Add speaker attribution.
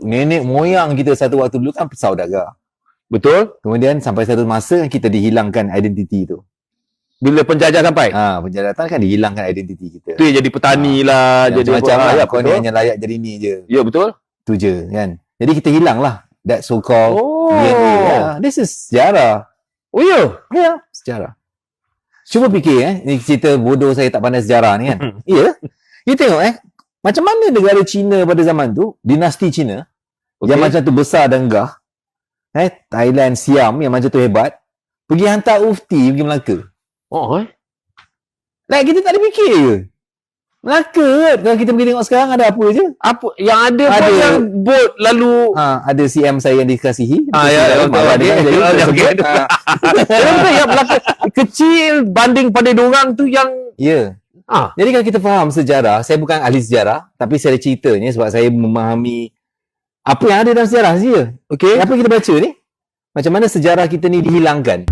Speaker 1: nenek moyang kita satu waktu dulu kan saudara.
Speaker 2: Betul.
Speaker 1: Kemudian sampai satu masa kita dihilangkan identiti tu.
Speaker 2: Bila penjajah sampai.
Speaker 1: Penjajah kan dihilangkan identiti kita.
Speaker 2: Tu jadi petani lah, jadi
Speaker 1: macam lah.
Speaker 2: Ya,
Speaker 1: Kau ni hanya layak jadi ni je.
Speaker 2: Ya, betul.
Speaker 1: Tu je kan. Jadi kita hilang lah that so called DNA. This is sejarah.
Speaker 2: Oh ya?
Speaker 1: Ya, sejarah. Cuba fikir ni cerita bodoh saya tak pandai sejarah ni kan. Ya. You tengok macam mana negara China pada zaman tu, dinasti China yang macam tu besar dan megah. Thailand, Siam yang macam tu hebat, pergi hantar ufti pergi Melaka. Kita tak ada fikir ke? Melaka kan? Kalau kita pergi tengok sekarang ada apa je?
Speaker 2: Apa yang ada yang boat lalu
Speaker 1: ada CM saya yang dikasihi.
Speaker 2: Ya, Melaka kecil banding pada diorang tu yang
Speaker 1: Jadi kalau kita faham sejarah, saya bukan ahli sejarah, tapi saya ada ceritanya sebab saya memahami apa yang ada dalam sejarah saja. Apa kita baca ni? Macam mana sejarah kita ni dihilangkan.